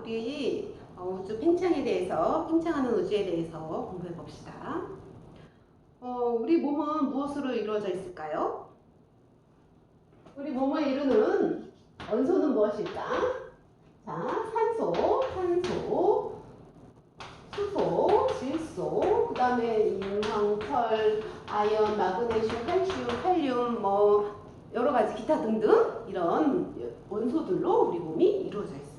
우리 우주 팽창에 대해서, 팽창하는 우주에 대해서 공부해 봅시다. 우리 몸은 무엇으로 이루어져 있을까요? 우리 몸을 이루는 원소는 무엇일까? 자, 산소, 수소, 질소, 그 다음에 인황, 철, 아연, 마그네슘, 칼슘, 여러 가지 기타 등등 이런 원소들로 우리 몸이 이루어져 있어요.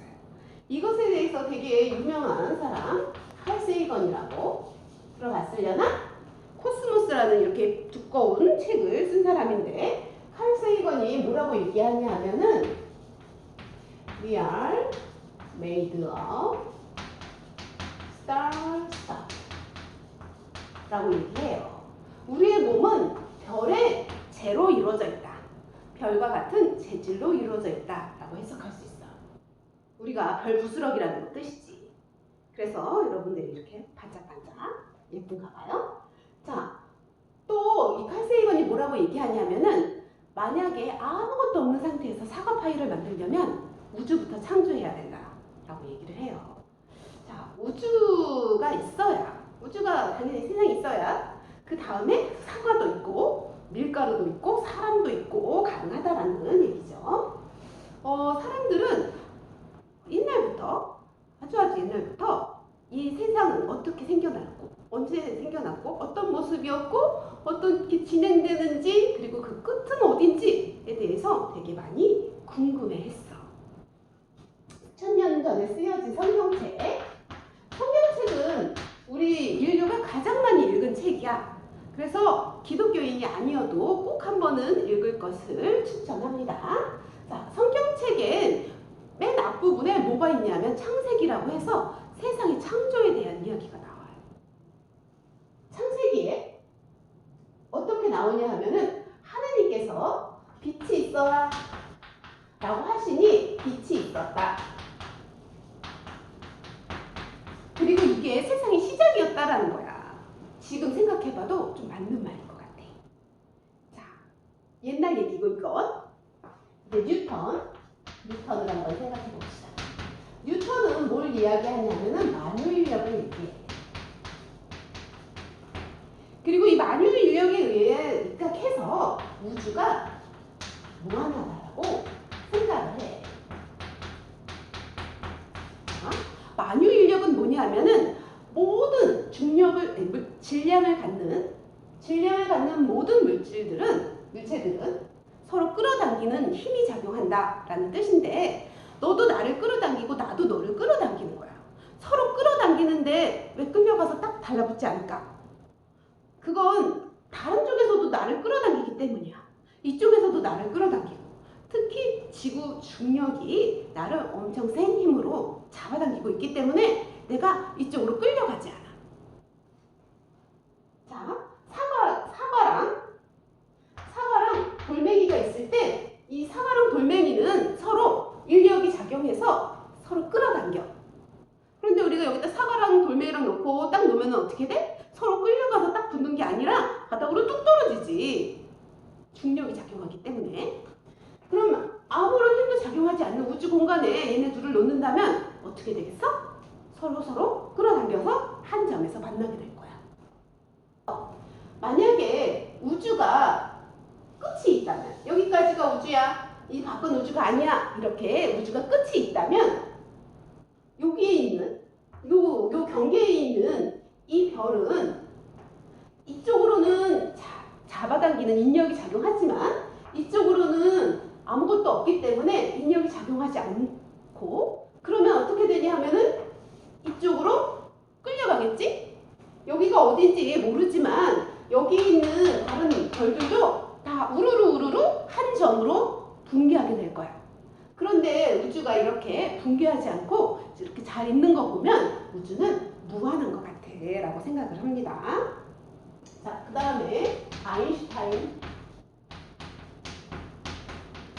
이것에 대해서 되게 유명한 사람, 칼 세이건이라고 들어봤으려나? 코스모스라는 이렇게 두꺼운 책을 쓴 사람인데, 칼 세이건이 뭐라고 얘기하냐 하면은 We are made of star stuff 라고 얘기해요. 우리의 몸은 별의 재로 이루어져 있다. 별과 같은 재질로 이루어져 있다 라고 해석할 수 있어. 우리가 별 부스러기라는 뜻이지. 그래서 여러분들이 이렇게 반짝반짝 예쁜가 봐요. 자, 또 이 칼 세이건이 뭐라고 얘기하냐면은, 만약에 아무것도 없는 상태에서 사과 파이를 만들려면 우주부터 창조해야 된다 라고 얘기를 해요. 자, 우주가 당연히 세상에 있어야 그 다음에 사과도 있고 밀가루도 있고 사람도 있고 가능하다라는 얘기죠. 사람들은 아주 옛날부터 이 세상은 어떻게 생겨났고, 언제 생겨났고, 어떤 모습이었고, 어떻게 진행되는지, 그리고 그 끝은 어딘지에 대해서 되게 많이 궁금해했어. 1000년 전에 쓰여진 성경책은 우리 인류가 가장 많이 읽은 책이야. 그래서 기독교인이 아니어도 꼭 한 번은 읽을 것을 추천합니다. 자, 성경책엔 맨 앞부분에 뭐가 있냐면 창세기라고 해서 세상의 창조에 대한 이야기가 나와요. 창세기에 어떻게 나오냐 하면은, 하느님께서 빛이 있어라 라고 하시니 빛이 있었다. 그리고 이게 세상의 시작이었다라는 거야. 지금 생각해봐도 좀 맞는 말인 것 같아. 자, 옛날 얘기고 이건 이제 뉴턴을 한번 생각해 봅시다. 뉴턴은 뭘 이야기하냐면은 만유인력을 얘기해. 그리고 이 만유인력에 의해 입각해서 우주가 무한하다라고 생각을 해. 만유인력은 뭐냐 하면은, 모든 질량을 갖는 모든 물체들은 서로 끌어당기는 힘이 작용한다라는 뜻인데, 너도 나를 끌어당기고 나도 너를 끌어당기는 거야. 서로 끌어당기는데 왜 끌려가서 딱 달라붙지 않을까? 그건 다른 쪽에서도 나를 끌어당기기 때문이야. 이쪽에서도 나를 끌어당기고, 특히 지구 중력이 나를 엄청 센 힘으로 잡아당기고 있기 때문에 내가 이쪽으로 끌려가지 않아. 자, 사과랑 돌멩이가 있을 때 이 사과랑 돌멩이는 서로 인력이 작용해서 서로 끌어당겨. 그런데 우리가 여기다 사과랑 돌멩이랑 놓고 딱 놓으면 어떻게 돼? 서로 끌려가서 딱 붙는 게 아니라 바닥으로 뚝 떨어지지. 중력이 작용하기 때문에. 그러면 아무런 힘도 작용하지 않는 우주 공간에 얘네 둘을 놓는다면 어떻게 되겠어? 서로 끌어당겨서 한 점에서 만나게 될 거야. 만약에 우주가 끝이 있다면, 여기까지가 우주야, 이 밖은 우주가 아니야, 이렇게 우주가 끝이 있다면, 여기에 있는 요 경계에 있는 이 별은 이쪽으로는 잡아당기는 인력이 작용하지만 이쪽으로는 아무것도 없기 때문에 인력이 작용하지 않고, 그러면 어떻게 되냐 하면은 이쪽으로 끌려가겠지? 여기가 어딘지 모르지만 여기 있는 다른 별들도 다 우르르 한 점으로 붕괴하게 될 거야. 그런데 우주가 이렇게 붕괴하지 않고 이렇게 잘 있는 거 보면 우주는 무한한 것 같아 라고 생각을 합니다. 자, 그 다음에 아인슈타인.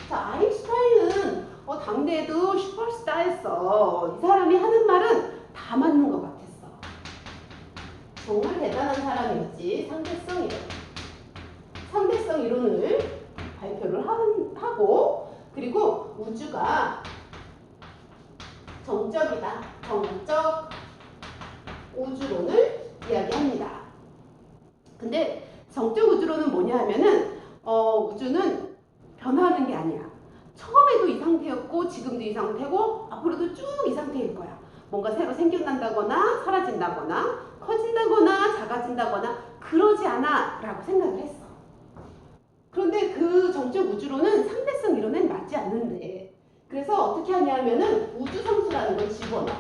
자, 아인슈타인은 당대에도 슈퍼스타였어. 이 사람이 하는 말은 다 맞는 것 같았어. 정말 대단한 사람이었지. 상대성 이론을 발표를 하고, 그리고 우주가 정적이다. 정적 우주론을 이야기합니다. 근데 정적 우주론은 뭐냐 하면은 우주는 변화하는 게 아니야. 처음에도 이 상태였고 지금도 이 상태고 앞으로도 쭉 이 상태일 거야. 뭔가 새로 생겨난다거나 사라진다거나 커진다거나 작아진다거나 그러지 않아 라고 생각을 했어. 그런데 그 정적 우주론은 상대성 이론엔 맞지 않는데, 그래서 어떻게 하냐면은 우주성수라는 걸 집어넣어.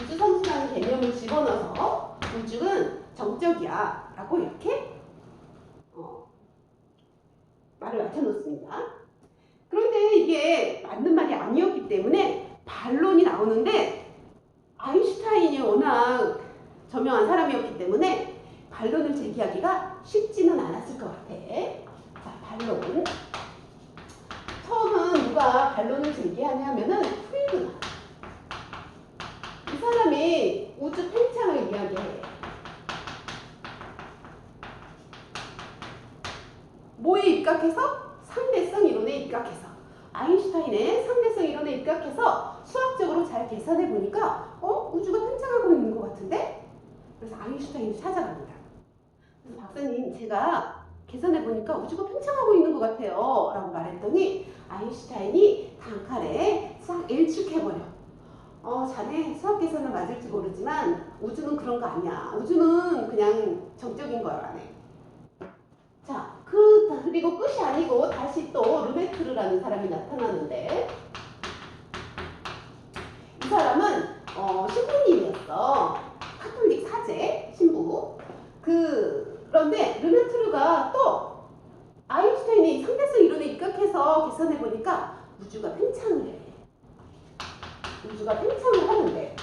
우주성수라는 개념을 집어넣어서 우주는 정적이야 라고 이렇게 말을 맞춰놓습니다. 그런데 이게 맞는 말이 아니었기 때문에 반론이 나오는데, 아인슈타인이 워낙 저명한 사람이었기 때문에 반론을 제기하기가 쉽지는 않았을 것 같아. 자, 반론. 처음은 누가 반론을 제기하냐면은 프리드만. 이 사람이 우주 팽창을 이야기해. 뭐에 입각해서? 상대성 이론에 입각해서. 아인슈타인의 상대성 이론에 입각해서 수학적으로 잘 계산해 보니까 우주가 팽창하고 있는 것 같은데? 그래서 아인슈타인을 찾아갑니다. 그래서 박사님, 제가 계산해 보니까 우주가 팽창하고 있는 것 같아요 라고 말했더니 아인슈타인이 단칼에 싹 일축해버려. 자네 수학 계산은 맞을지 모르지만 우주는 그런 거 아니야. 우주는 그냥 정적인 거라네. 자, 그리고 끝이 아니고 다시 또 르메트르라는 사람이 나타나는데, 이 사람은 신부님이었어. 카톨릭 사제 신부. 그런데 르메트르가 또 아인슈타인의 상대성 이론에 입각해서 계산해 보니까 우주가 팽창을 해. 우주가 팽창을 하는데,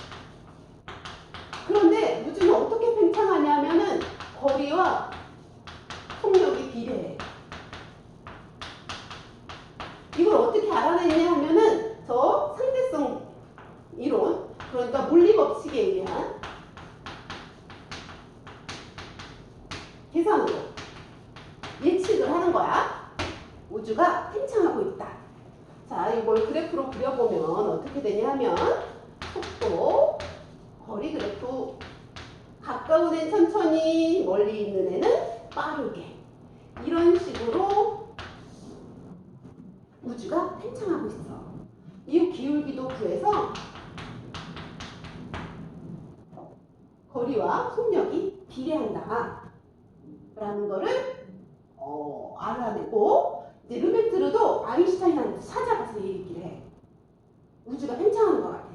그런데 우주는 어떻게 팽창하냐면은 거리와 속력이 비례해. 이걸 어떻게 알아냈냐 하면은 저 상대성 이론, 그러니까 물리 법칙에 의한 계산으로 예측을 하는 거야. 우주가 팽창하고 있다. 자, 이걸 그래프로 그려보면 어떻게 되냐 하면 속도, 거리 그래프, 가까운 애는 천천히, 멀리 있는 애는 빠르게, 이런 식으로 우주가 팽창하고 있어. 이 기울기도 구해서 거리와 속력이 비례한다 라는 거를 알아내고, 이제 르메트르도 아인슈타인한테 찾아가서 얘기를 해. 우주가 팽창하는 것 같아.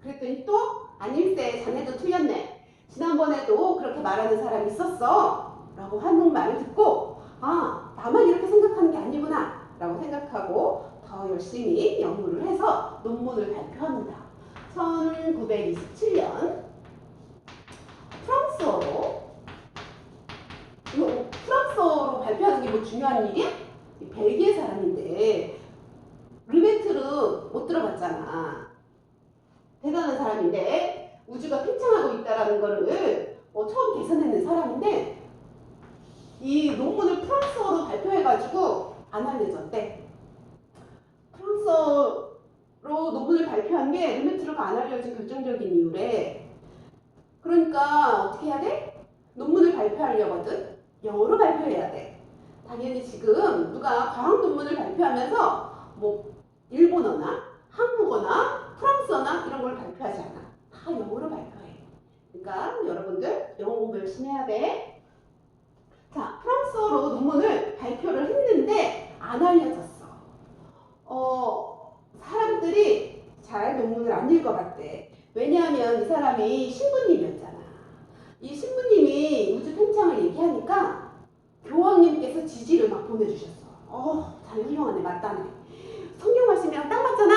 그랬더니 또 아닐세, 자네도 틀렸네. 지난번에도 그렇게 말하는 사람이 있었어 라고 하는 말을 듣고, 나만 이렇게 생각하는 게 아니구나 라고 생각하고 더 열심히 연구를 해서 논문을 발표합니다. 1927년 프랑스어로. 이거 프랑스어로 발표하는 게 뭐 중요한 일이야? 벨기에 사람인데, 르메트르 못 들어봤잖아. 대단한 사람인데 우주가 팽창하고 있다라는 거를 처음 계산해낸 사람인데, 이 논문을 프랑스어로 발표해가지고 안 알려졌대. 프랑스어로 논문을 발표한 게 르메트르가 안 알려진 결정적인 이유래. 그러니까 어떻게 해야 돼? 논문을 발표하려거든 영어로 발표해야 돼. 당연히 지금 누가 과학 논문을 발표하면서 뭐 일본어나 한국어나 프랑스어나 이런 걸 발표하지 않아. 다 영어로 발표해. 그러니까 여러분들 영어 공부 열심히 해야 돼. 자, 프랑스어로 논문을 발표를 했는데 안 알려졌어. 사람들이 잘 논문을 안 읽어봤대. 왜냐하면 이 사람이 신부님이었잖아. 이 신부님이 우주 팽창을 얘기하니까 교황님께서 지지를 막 보내주셨어. 자네 훌륭하네, 맞다네. 성경 말씀이랑 딱 맞잖아.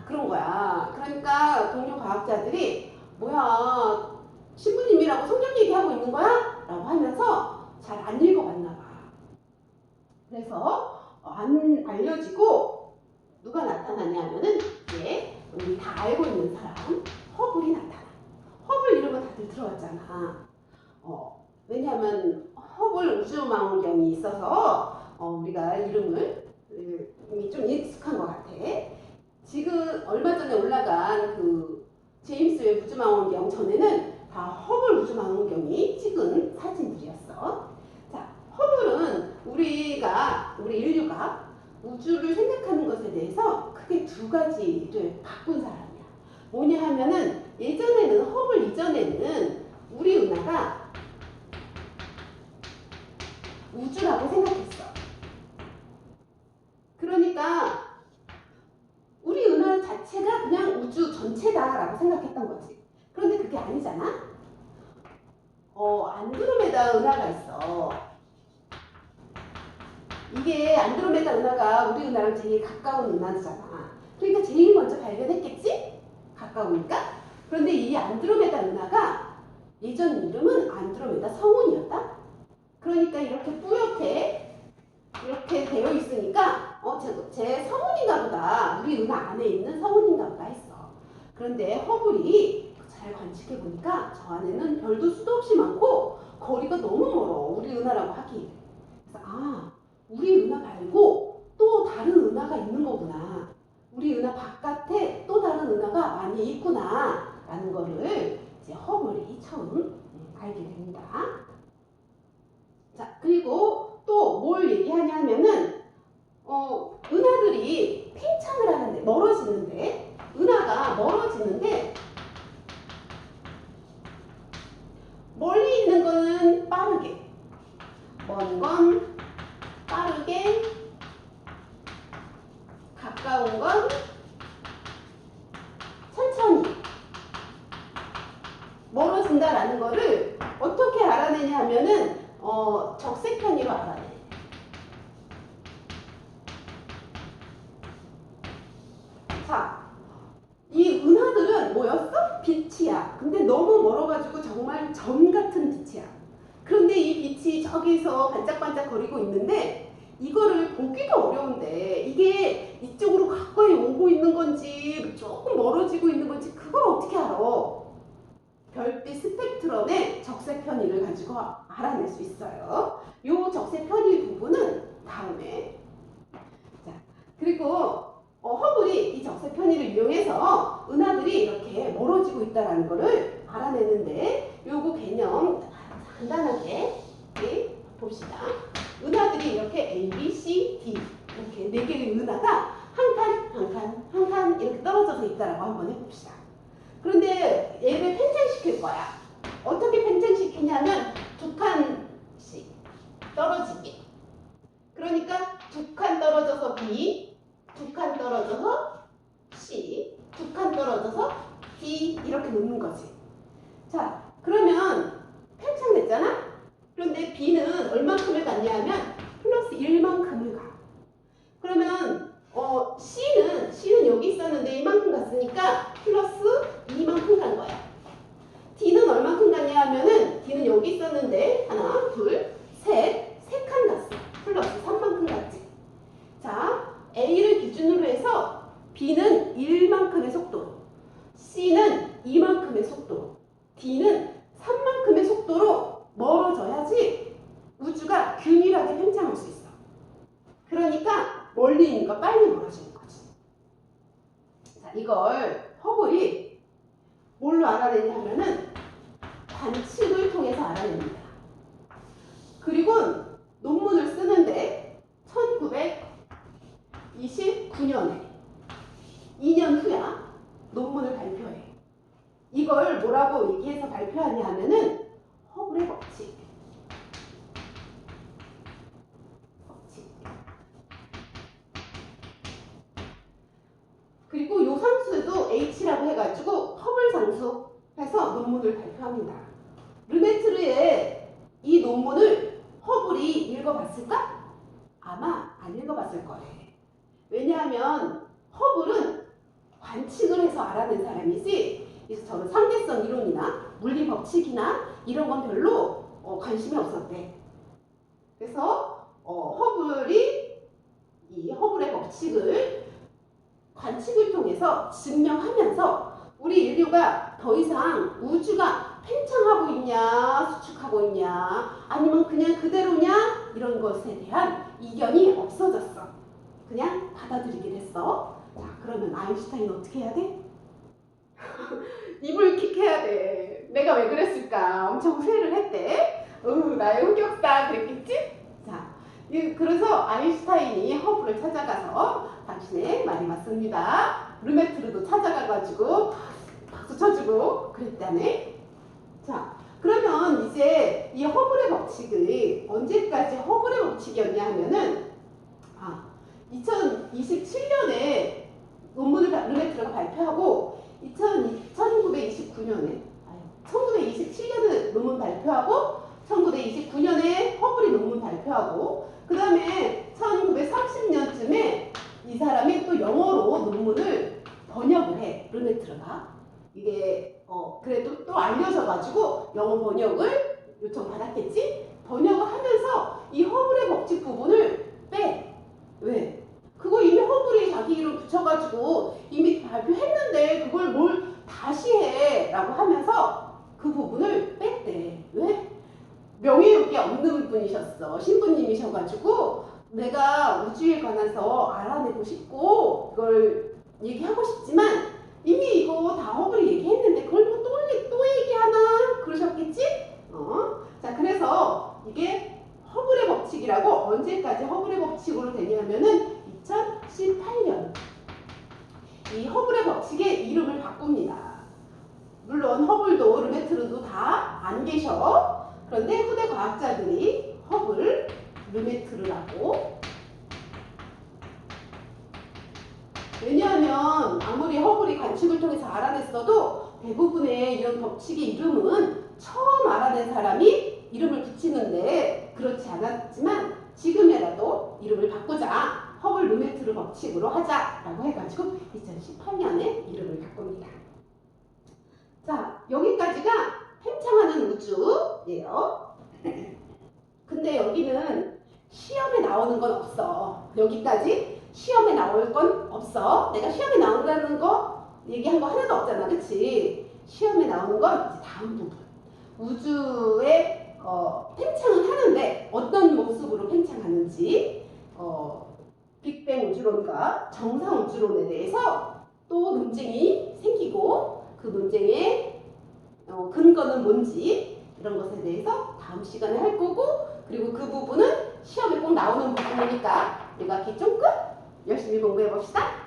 그런 거야. 그러니까 동료 과학자들이 뭐야, 신부님이라고 성경 얘기하고 있는 거야? 라고 하면서 잘 안 읽어봤나 봐. 그래서 안 알려지고 누가 나타나냐 하면은 이제 우리 다 알고 있는 사람, 허블이 나타나. 허블 이름은 다들 들어봤잖아. 왜냐하면 허블 우주망원경이 있어서 우리가 이름을 이미 좀 익숙한 것 같아. 지금 얼마 전에 올라간 그 우주망원경 전에는 다 허블 우주망원경이 찍은 사진들이었어. 자, 허블은 우리 인류가 우주를 생각하는 것에 대해서 크게 두 가지를 바꾼 사람이야. 뭐냐 하면은 예전에는 허블 이전에는 우리 은하가 우주라고 생각했어. 그러니까 우리 은하 자체가 그냥 우주 전체다라고 생각했던 거지. 그런데 그게 아니잖아. 안드로메다 은하가 있어. 이게 안드로메다 은하가 우리 은하랑 제일 가까운 은하잖아. 그러니까 제일 먼저 발견했겠지? 가까우니까. 그런데 이 안드로메다 은하가 예전 이름은 안드로메다 성운이었다. 그러니까 이렇게 뿌옇게 이렇게 되어 있으니까 제 성운인가 보다. 우리 은하 안에 있는 성운인가 보다 했어. 그런데 허블이 잘 관측해 보니까 저 안에는 별도 수도 없이 많고 거리가 너무 멀어. 우리 은하라고 하기. 그래서 우리 은하 말고 또 다른 은하가 있는 거구나. 우리 은하 바깥에 또 다른 은하가 많이 있구나 라는 거를 이제 허블이 처음 알게 됩니다. 자, 그리고 또 뭘 얘기하냐면은 은하들이 팽창을 하는데 멀어지는데 은하가 멀어지는데 멀리 있는 거는 빠르게, 먼 건 빠르게, 가까운 건 천천히 멀어진다라는 거를 어떻게 알아내냐 하면은 적색편의로 알아내. 자, 이 은하들은 뭐였어? 빛이야. 근데 너무 멀어가지고 정말 점 같은 빛이야. 그런데 이 빛이 저기서 반짝반짝 거리고 있는데 이거를 보기도 어려운데 이게 이쪽으로 가까이 오고 있는 건지 조금 멀어지고 있는 건지 그걸 어떻게 알아? 별빛 스펙트럼의 적색 편의를 가지고 알아낼 수 있어요. 이 적색 편의 부분은 다음에. 자, 그리고 허블이 이 적색 편의를 이용해서 은하들이 이렇게 멀어지고 있다는 것을 알아내는데 요거 개념 간단하게 봅시다. 은하들이 이렇게 A, B, C, D 이렇게 네 개의 은하가 한 칸 이렇게 떨어져서 있다라고 한번 해봅시다. 그런데 얘를 팽창시킬 거야. 어떻게 팽창시키냐면 두 칸씩 떨어지게. 그러니까 두 칸 떨어져서 B, 두 칸 떨어져서 C, 두 칸 떨어져서 D 이렇게 놓는 거지. 자, 그러면 팽창됐잖아? 그런데 B는 얼만큼을 갔냐 하면 플러스 1만큼을 가. 그러면 C는 여기 있었는데 이만큼 갔으니까 플러스 2만큼 간 거야. D는 얼만큼 갔냐 하면은 D는 여기 있었는데 하나, 둘, 셋, 세 칸 갔어. 플러스 3만큼 갔지. 자, A를 기준으로 해서 B는 1만큼의 속도로, C는 2만큼의 속도로, D는 3만큼의 속도로 멀어져야지 우주가 균일하게 팽창할 수 있어. 그러니까 멀리 있는 거 빨리 멀어지는 거지. 자, 이걸 허블이 뭘로 알아내냐 하면은 관측을 통해서 알아냅니다. 그리고 논문을 쓰는데 1929년에 2년 후야 논문을 발표해. 이걸 뭐라고 얘기해서 발표하냐 하면은 허블의 법칙. 그리고 요 상수도 H라고 해가지고 허블 상수 해서 논문을 발표합니다. 르메트르의 이 논문을 허블이 읽어봤을까? 아마 안 읽어봤을 거래. 왜냐하면 허블은 관측을 해서 알아낸 사람이지 그래서 저는 상대성 이론이나 물리 법칙이나 이런 건 별로 관심이 없었대. 그래서 허블이 이 허블의 법칙을 관측을 통해서 증명하면서 우리 인류가 더 이상 우주가 팽창하고 있냐 수축하고 있냐 아니면 그냥 그대로냐 이런 것에 대한 이견이 없어졌어. 그냥 받아들이게 됐어. 자, 그러면 아인슈타인 어떻게 해야 돼? 이불킥 해야 돼. 내가 왜 그랬을까? 엄청 후회를 했대. 나의 흑역사 그랬겠지? 자, 그래서 아인슈타인이 허블을 찾아가서 당신의 말이 맞습니다. 르메트르도 찾아가가지고 박수 쳐주고 그랬다네. 자, 그러면 이제 이 허블의 법칙이 언제까지 허블의 법칙이었냐 하면은 2027년에 논문을 르메트르가 발표하고 1927년에 논문 발표하고 1929년에 허블이 논문 발표하고 그 다음에 1930년쯤에 이 사람이 또 영어로 논문을 번역을 해. 르메트르가 이게 그래도 또 알려져가지고 영어 번역을 요청받았겠지? 번역을 하면서 이 허블의 법칙 부분을 빼. 왜? 그거 이미 허블이 자기 이름 붙여가지고 이미 발표했는데 그걸 뭘 다시 해 라고 하면서 그 부분을 뺐대. 왜? 명예욕이 없는 분이셨어. 신부님이셔가지고 내가 우주에 관해서 알아내고 싶고 그걸 얘기하고 싶지만 이미 이거 다 허블이 얘기했는데 그걸 뭐 또 얘기하나 그러셨겠지? 자, 그래서 이게 허블의 법칙이라고 언제까지 허블의 법칙으로 되냐면은 2018년 이 허블의 법칙의 이름을 바꿉니다. 물론 허블도 르메트르도 다 안 계셔. 그런데 후대 과학자들이 허블, 르메트르라고. 왜냐하면 아무리 허블이 관측을 통해서 알아냈어도 대부분의 이런 법칙의 이름은 처음 알아낸 사람이 이름을 붙이는데 그렇지 않았지만 지금이라도 이름을 바꾸자. 허블 르메트르 법칙으로 하자라고 해가지고 2018년에 이름을 바꿉니다. 자, 여기까지가 팽창하는 우주예요. 근데 여기는 시험에 나오는 건 없어. 여기까지 시험에 나올 건 없어. 내가 시험에 나온다는 거 얘기한 거 하나도 없잖아. 그치? 시험에 나오는 건 이제 다음 부분. 우주에 팽창은 하는데 어떤 모습으로 팽창하는지 빅뱅 우주론과 정상 우주론에 대해서 또 논쟁이 생기고 그 논쟁의 근거는 뭔지 이런 것에 대해서 다음 시간에 할 거고 그리고 그 부분은 시험에 꼭 나오는 부분이니까 우리가 기존 끝 열심히 공부해 봅시다.